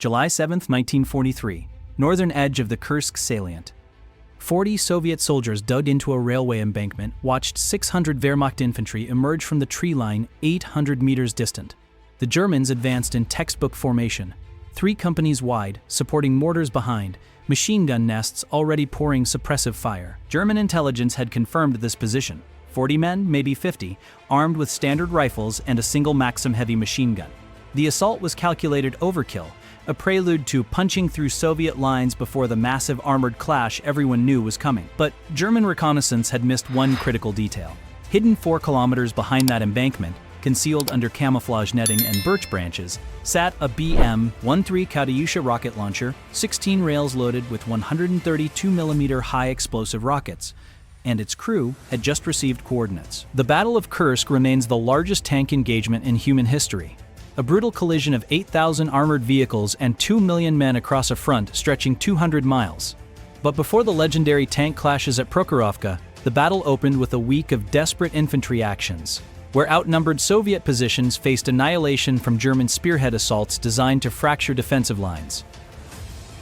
July 7, 1943, northern edge of the Kursk salient. 40 Soviet soldiers dug into a railway embankment watched 600 Wehrmacht infantry emerge from the tree line 800 meters distant. The Germans advanced in textbook formation, 3 companies wide, supporting mortars behind, machine gun nests already pouring suppressive fire. German intelligence had confirmed this position. 40 men, maybe 50, armed with standard rifles and a single Maxim heavy machine gun. The assault was calculated overkill, a prelude to punching through Soviet lines before the massive armored clash everyone knew was coming. But German reconnaissance had missed one critical detail. Hidden 4 kilometers behind that embankment, concealed under camouflage netting and birch branches, sat a BM-13 Katyusha rocket launcher, 16 rails loaded with 132mm high explosive rockets, and its crew had just received coordinates. The Battle of Kursk remains the largest tank engagement in human history. A brutal collision of 8,000 armored vehicles and 2 million men across a front stretching 200 miles. But before the legendary tank clashes at Prokhorovka, the battle opened with a week of desperate infantry actions, where outnumbered Soviet positions faced annihilation from German spearhead assaults designed to fracture defensive lines.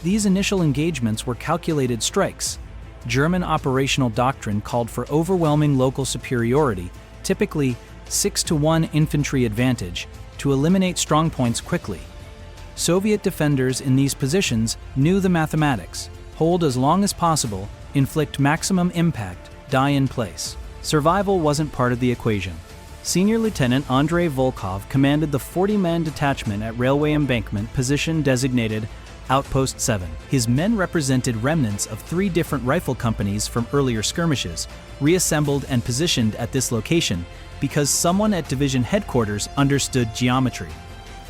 These initial engagements were calculated strikes. German operational doctrine called for overwhelming local superiority, typically 6-to-1 infantry advantage, to eliminate strongpoints quickly. Soviet defenders in these positions knew the mathematics: hold as long as possible, inflict maximum impact, die in place. Survival wasn't part of the equation. Senior Lieutenant Andrei Volkov commanded the 40-man detachment at railway embankment position designated Outpost 7. His men represented remnants of 3 different rifle companies from earlier skirmishes, reassembled and positioned at this location because someone at division headquarters understood geometry.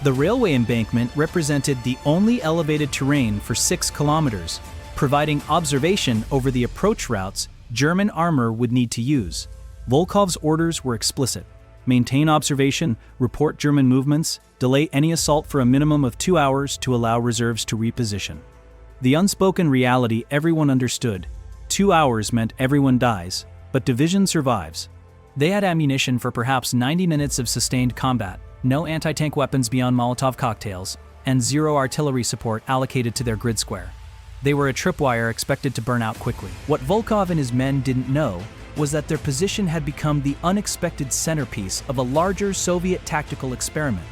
The railway embankment represented the only elevated terrain for 6 kilometers, providing observation over the approach routes German armor would need to use. Volkov's orders were explicit: maintain observation, report German movements, delay any assault for a minimum of 2 hours to allow reserves to reposition. The unspoken reality everyone understood: 2 hours meant everyone dies, but division survives. They had ammunition for perhaps 90 minutes of sustained combat, no anti-tank weapons beyond Molotov cocktails, and 0 artillery support allocated to their grid square. They were a tripwire expected to burn out quickly. What Volkov and his men didn't know was that their position had become the unexpected centerpiece of a larger Soviet tactical experiment.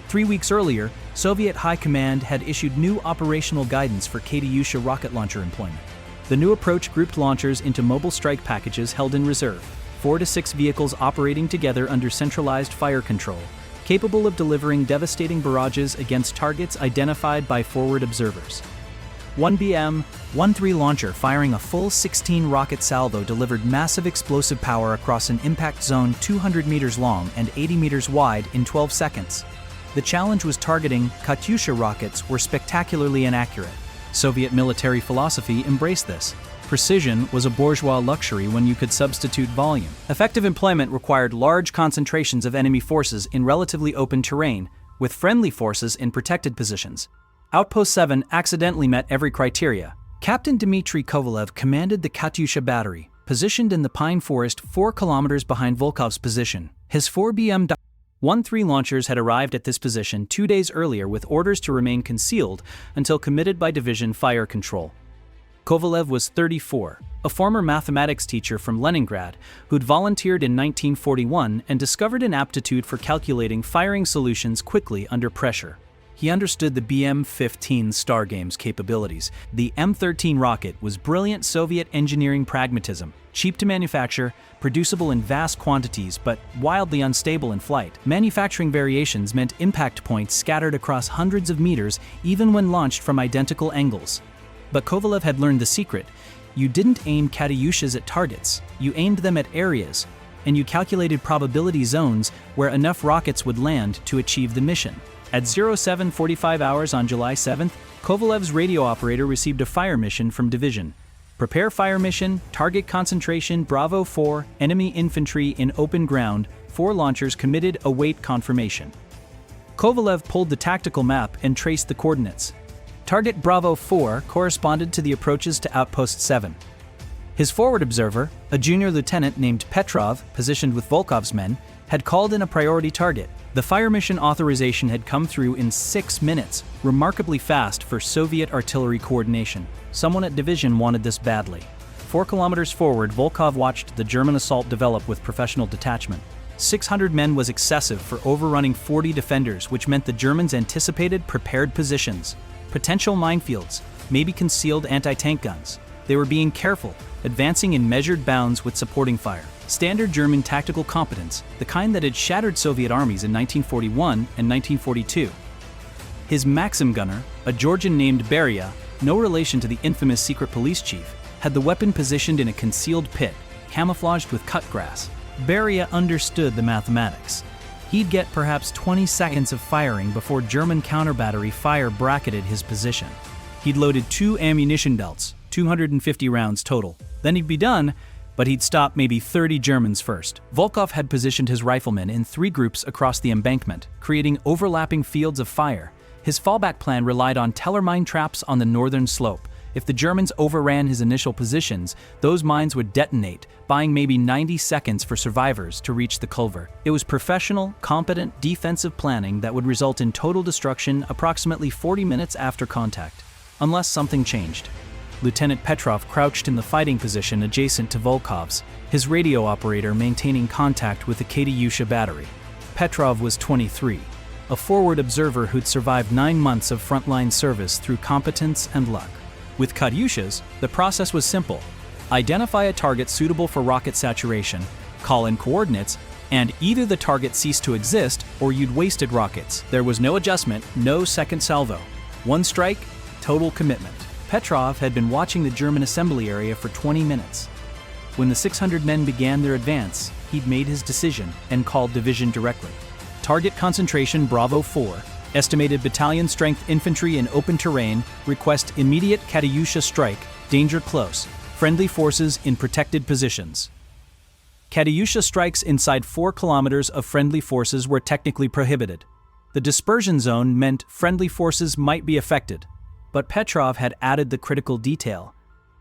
3 weeks earlier, Soviet High Command had issued new operational guidance for Katyusha rocket launcher employment. The new approach grouped launchers into mobile strike packages held in reserve, 4 to 6 vehicles operating together under centralized fire control, capable of delivering devastating barrages against targets identified by forward observers. One BM-13 launcher firing a full 16 rocket salvo delivered massive explosive power across an impact zone 200 meters long and 80 meters wide in 12 seconds. The challenge was targeting Katyusha rockets were spectacularly inaccurate. Soviet military philosophy embraced this. Precision was a bourgeois luxury when you could substitute volume. Effective employment required large concentrations of enemy forces in relatively open terrain, with friendly forces in protected positions. Outpost 7 accidentally met every criteria. Captain Dmitry Kovalev commanded the Katyusha battery, positioned in the pine forest 4 kilometers behind Volkov's position. His 4 BM-13 launchers had arrived at this position 2 days earlier with orders to remain concealed until committed by division fire control. Kovalev was 34, a former mathematics teacher from Leningrad who'd volunteered in 1941 and discovered an aptitude for calculating firing solutions quickly under pressure. He understood the BM-15 Star Game's capabilities. The M13 rocket was brilliant Soviet engineering pragmatism, cheap to manufacture, producible in vast quantities, but wildly unstable in flight. Manufacturing variations meant impact points scattered across hundreds of meters even when launched from identical angles. But Kovalev had learned the secret. You didn't aim Katyushas at targets, you aimed them at areas, and you calculated probability zones where enough rockets would land to achieve the mission. At 07:45 hours on July 7th, Kovalev's radio operator received a fire mission from division. Prepare fire mission, target concentration, Bravo 4, enemy infantry in open ground, 4 launchers committed, await confirmation. Kovalev pulled the tactical map and traced the coordinates. Target Bravo 4 corresponded to the approaches to Outpost 7. His forward observer, a junior lieutenant named Petrov, positioned with Volkov's men, had called in a priority target. The fire mission authorization had come through in 6 minutes, remarkably fast for Soviet artillery coordination. Someone at division wanted this badly. 4 kilometers forward, Volkov watched the German assault develop with professional detachment. 600 men was excessive for overrunning 40 defenders, which meant the Germans anticipated prepared positions, potential minefields, maybe concealed anti-tank guns. They were being careful, advancing in measured bounds with supporting fire. Standard German tactical competence, the kind that had shattered Soviet armies in 1941 and 1942. His Maxim gunner, a Georgian named Beria, no relation to the infamous secret police chief, had the weapon positioned in a concealed pit, camouflaged with cut grass. Beria understood the mathematics. He'd get perhaps 20 seconds of firing before German counter-battery fire bracketed his position. He'd loaded 2 ammunition belts, 250 rounds total. Then he'd be done, but he'd stop maybe 30 Germans first. Volkov had positioned his riflemen in 3 groups across the embankment, creating overlapping fields of fire. His fallback plan relied on Teller mine traps on the northern slope. If the Germans overran his initial positions, those mines would detonate, buying maybe 90 seconds for survivors to reach the culvert. It was professional, competent defensive planning that would result in total destruction approximately 40 minutes after contact, unless something changed. Lieutenant Petrov crouched in the fighting position adjacent to Volkov's, his radio operator maintaining contact with the Katyusha battery. Petrov was 23, a forward observer who'd survived 9 months of frontline service through competence and luck. With Katyushas, the process was simple. Identify a target suitable for rocket saturation, call in coordinates, and either the target ceased to exist or you'd wasted rockets. There was no adjustment, no second salvo. 1 strike, total commitment. Petrov had been watching the German assembly area for 20 minutes. When the 600 men began their advance, he'd made his decision and called division directly. Target concentration Bravo 4. Estimated battalion strength infantry in open terrain, request immediate Katyusha strike, danger close, friendly forces in protected positions. Katyusha strikes inside 4 kilometers of friendly forces were technically prohibited. The dispersion zone meant friendly forces might be affected, but Petrov had added the critical detail.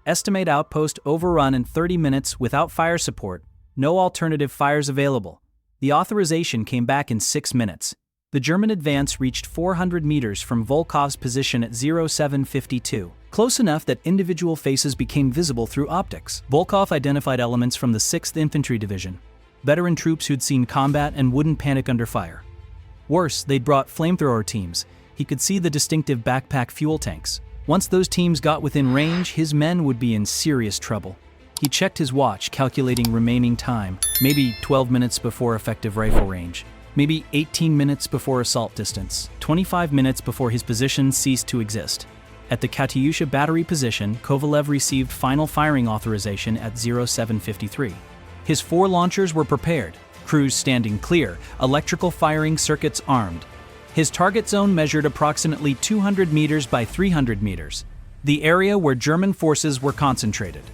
Estimate outpost overrun in 30 minutes without fire support, no alternative fires available. The authorization came back in 6 minutes. The German advance reached 400 meters from Volkov's position at 0752, close enough that individual faces became visible through optics. Volkov identified elements from the 6th Infantry Division, veteran troops who'd seen combat and wouldn't panic under fire. Worse, they'd brought flamethrower teams. He could see the distinctive backpack fuel tanks. Once those teams got within range, his men would be in serious trouble. He checked his watch, calculating remaining time, maybe 12 minutes before effective rifle range. Maybe 18 minutes before assault distance, 25 minutes before his position ceased to exist. At the Katyusha battery position, Kovalev received final firing authorization at 0753. His 4 launchers were prepared, crews standing clear, electrical firing circuits armed. His target zone measured approximately 200 meters by 300 meters, the area where German forces were concentrated.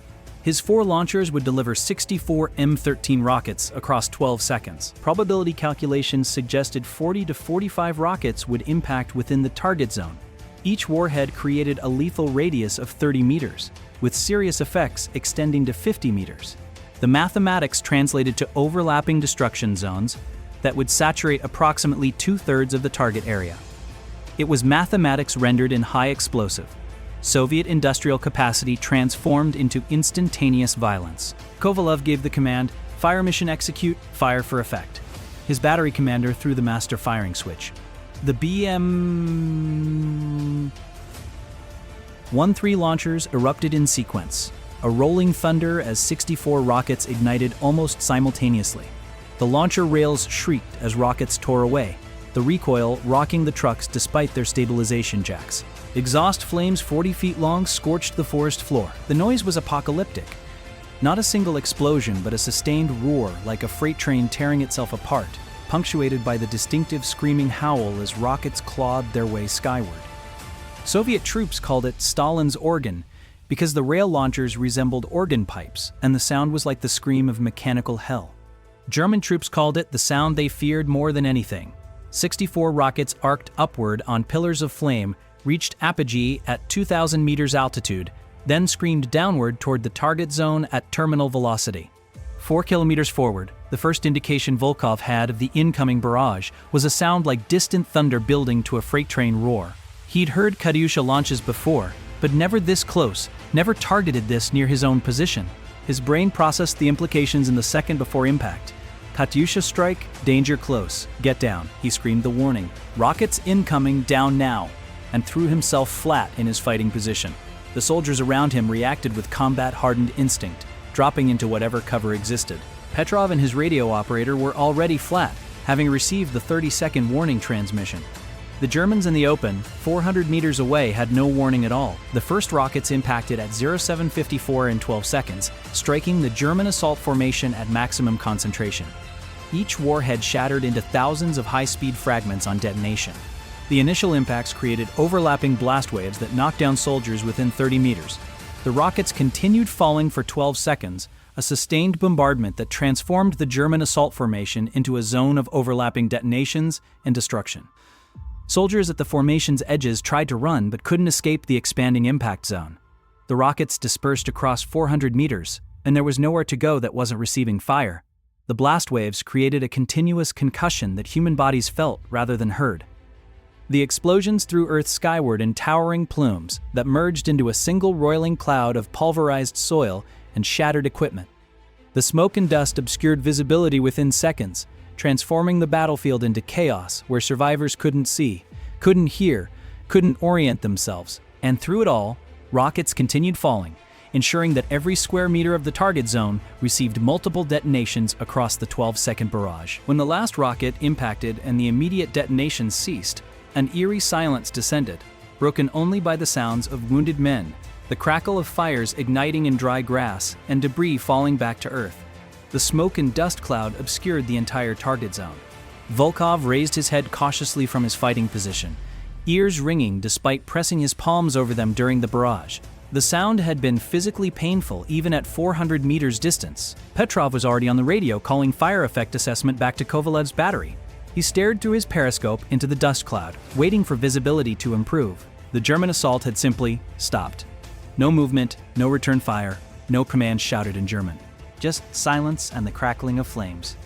His 4 launchers would deliver 64 M13 rockets across 12 seconds. Probability calculations suggested 40 to 45 rockets would impact within the target zone. Each warhead created a lethal radius of 30 meters, with serious effects extending to 50 meters. The mathematics translated to overlapping destruction zones that would saturate approximately 2/3 of the target area. It was mathematics rendered in high explosive. Soviet industrial capacity transformed into instantaneous violence. Kovalev gave the command, fire mission execute, fire for effect. His battery commander threw the master firing switch. The BM-13 launchers erupted in sequence, a rolling thunder as 64 rockets ignited almost simultaneously. The launcher rails shrieked as rockets tore away, the recoil rocking the trucks despite their stabilization jacks. Exhaust flames 40 feet long scorched the forest floor. The noise was apocalyptic. Not a single explosion, but a sustained roar like a freight train tearing itself apart, punctuated by the distinctive screaming howl as rockets clawed their way skyward. Soviet troops called it Stalin's organ because the rail launchers resembled organ pipes, and the sound was like the scream of mechanical hell. German troops called it the sound they feared more than anything. 64 rockets arced upward on pillars of flame, reached apogee at 2,000 meters altitude, then screamed downward toward the target zone at terminal velocity. 4 kilometers forward, The first indication Volkov had of the incoming barrage was a sound like distant thunder building to a freight train roar. He'd heard Katyusha launches before, but never this close, never targeted this near his own position. His brain processed the implications in the second before impact. Katyusha strike, danger close, get down, he screamed the warning. Rockets incoming, down now, and threw himself flat in his fighting position. The soldiers around him reacted with combat-hardened instinct, dropping into whatever cover existed. Petrov and his radio operator were already flat, having received the 30-second warning transmission. The Germans in the open, 400 meters away, had no warning at all. The first rockets impacted at 07:54 and 12 seconds, striking the German assault formation at maximum concentration. Each warhead shattered into thousands of high-speed fragments on detonation. The initial impacts created overlapping blast waves that knocked down soldiers within 30 meters. The rockets continued falling for 12 seconds, a sustained bombardment that transformed the German assault formation into a zone of overlapping detonations and destruction. Soldiers at the formation's edges tried to run but couldn't escape the expanding impact zone. The rockets dispersed across 400 meters, and there was nowhere to go that wasn't receiving fire. The blast waves created a continuous concussion that human bodies felt rather than heard. The explosions threw Earth skyward in towering plumes that merged into a single roiling cloud of pulverized soil and shattered equipment. The smoke and dust obscured visibility within seconds, transforming the battlefield into chaos where survivors couldn't see, couldn't hear, couldn't orient themselves. And through it all, rockets continued falling, ensuring that every square meter of the target zone received multiple detonations across the 12-second barrage. When the last rocket impacted and the immediate detonation ceased, an eerie silence descended, broken only by the sounds of wounded men, the crackle of fires igniting in dry grass, and debris falling back to Earth. The smoke and dust cloud obscured the entire target zone. Volkov raised his head cautiously from his fighting position, ears ringing despite pressing his palms over them during the barrage. The sound had been physically painful even at 400 meters distance. Petrov was already on the radio calling fire effect assessment back to Kovalev's battery. He stared through his periscope into the dust cloud, waiting for visibility to improve. The German assault had simply stopped. No movement, no return fire, no commands shouted in German. Just silence and the crackling of flames.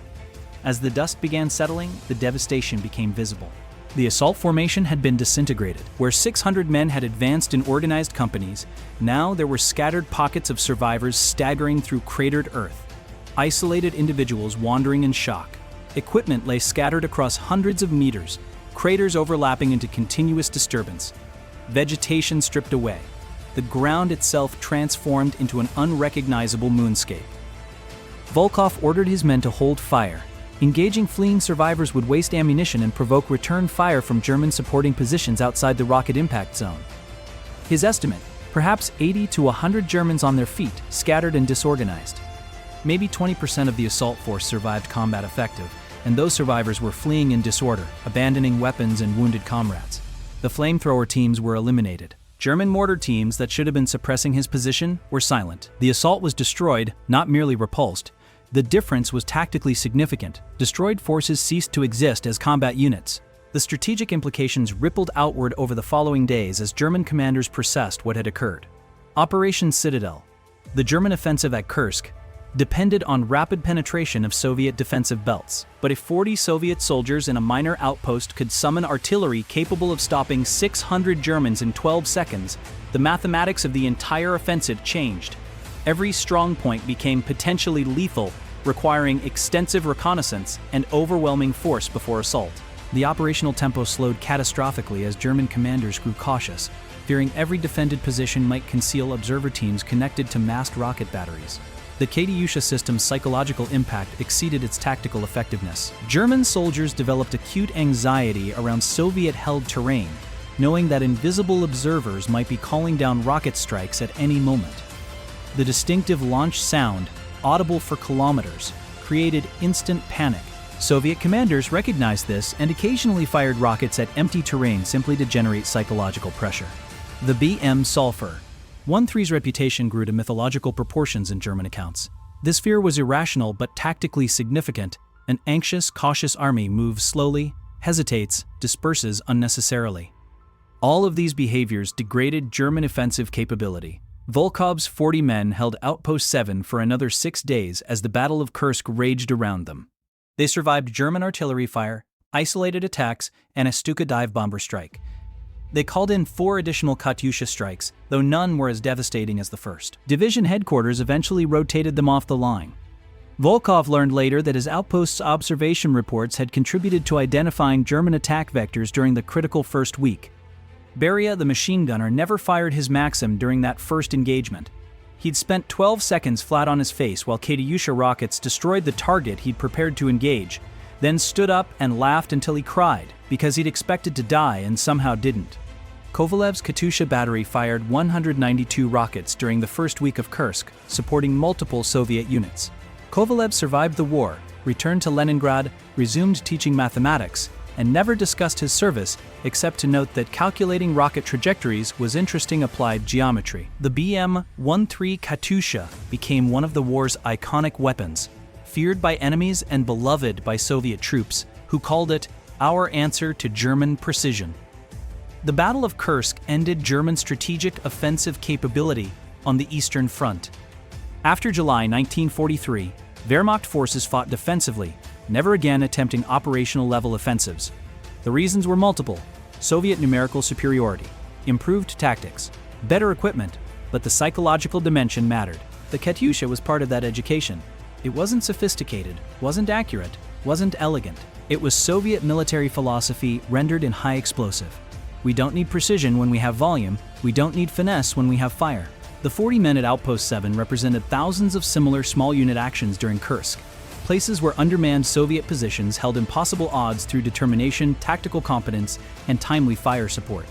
As the dust began settling, the devastation became visible. The assault formation had been disintegrated. Where 600 men had advanced in organized companies, now there were scattered pockets of survivors staggering through cratered earth. Isolated individuals wandering in shock. Equipment lay scattered across hundreds of meters, craters overlapping into continuous disturbance. Vegetation stripped away. The ground itself transformed into an unrecognizable moonscape. Volkov ordered his men to hold fire. Engaging fleeing survivors would waste ammunition and provoke return fire from German supporting positions outside the rocket impact zone. His estimate, perhaps 80 to 100 Germans on their feet, scattered and disorganized. Maybe 20% of the assault force survived combat effective, and those survivors were fleeing in disorder, abandoning weapons and wounded comrades. The flamethrower teams were eliminated. German mortar teams that should have been suppressing his position were silent. The assault was destroyed, not merely repulsed. The difference was tactically significant. Destroyed forces ceased to exist as combat units. The strategic implications rippled outward over the following days as German commanders processed what had occurred. Operation Citadel. The German offensive at Kursk depended on rapid penetration of Soviet defensive belts. But if 40 Soviet soldiers in a minor outpost could summon artillery capable of stopping 600 Germans in 12 seconds, the mathematics of the entire offensive changed. Every strongpoint became potentially lethal, requiring extensive reconnaissance and overwhelming force before assault. The operational tempo slowed catastrophically as German commanders grew cautious, fearing every defended position might conceal observer teams connected to massed rocket batteries. The Katyusha system's psychological impact exceeded its tactical effectiveness. German soldiers developed acute anxiety around Soviet-held terrain, knowing that invisible observers might be calling down rocket strikes at any moment. The distinctive launch sound, audible for kilometers, created instant panic. Soviet commanders recognized this and occasionally fired rockets at empty terrain simply to generate psychological pressure. The BM Sulfur. 1-3's reputation grew to mythological proportions in German accounts. This fear was irrational but tactically significant. An anxious, cautious army moves slowly, hesitates, disperses unnecessarily. All of these behaviors degraded German offensive capability. Volkov's 40 men held Outpost 7 for another 6 days as the Battle of Kursk raged around them. They survived German artillery fire, isolated attacks, and a Stuka dive bomber strike. They called in 4 additional Katyusha strikes, though none were as devastating as the first. Division headquarters eventually rotated them off the line. Volkov learned later that his outpost's observation reports had contributed to identifying German attack vectors during the critical first week. Beria, the machine gunner, never fired his Maxim during that first engagement. He'd spent 12 seconds flat on his face while Katyusha rockets destroyed the target he'd prepared to engage, then stood up and laughed until he cried because he'd expected to die and somehow didn't. Kovalev's Katyusha battery fired 192 rockets during the first week of Kursk, supporting multiple Soviet units. Kovalev survived the war, returned to Leningrad, resumed teaching mathematics, and never discussed his service except to note that calculating rocket trajectories was interesting applied geometry. The BM-13 Katyusha became one of the war's iconic weapons, feared by enemies and beloved by Soviet troops, who called it our answer to German precision. The Battle of Kursk ended German strategic offensive capability on the Eastern Front. After July 1943, Wehrmacht forces fought defensively, never again attempting operational-level offensives. The reasons were multiple: Soviet numerical superiority, improved tactics, better equipment, but the psychological dimension mattered. The Katyusha was part of that education. It wasn't sophisticated, wasn't accurate, wasn't elegant. It was Soviet military philosophy rendered in high explosive. We don't need precision when we have volume, we don't need finesse when we have fire. The 40 men at Outpost 7 represented thousands of similar small unit actions during Kursk, places where undermanned Soviet positions held impossible odds through determination, tactical competence, and timely fire support.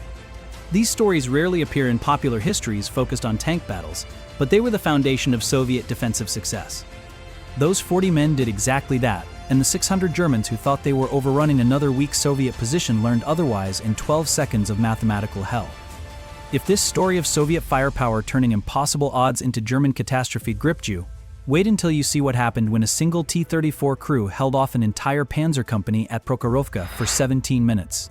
These stories rarely appear in popular histories focused on tank battles, but they were the foundation of Soviet defensive success. Those 40 men did exactly that, and the 600 Germans who thought they were overrunning another weak Soviet position learned otherwise in 12 seconds of mathematical hell. If this story of Soviet firepower turning impossible odds into German catastrophe gripped you, wait until you see what happened when a single T-34 crew held off an entire panzer company at Prokhorovka for 17 minutes.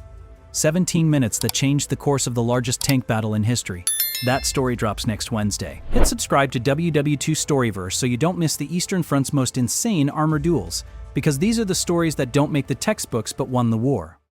17 minutes that changed the course of the largest tank battle in history. That story drops next Wednesday. Hit subscribe to WW2 Storyverse so you don't miss the Eastern Front's most insane armor duels, because these are the stories that don't make the textbooks but won the war.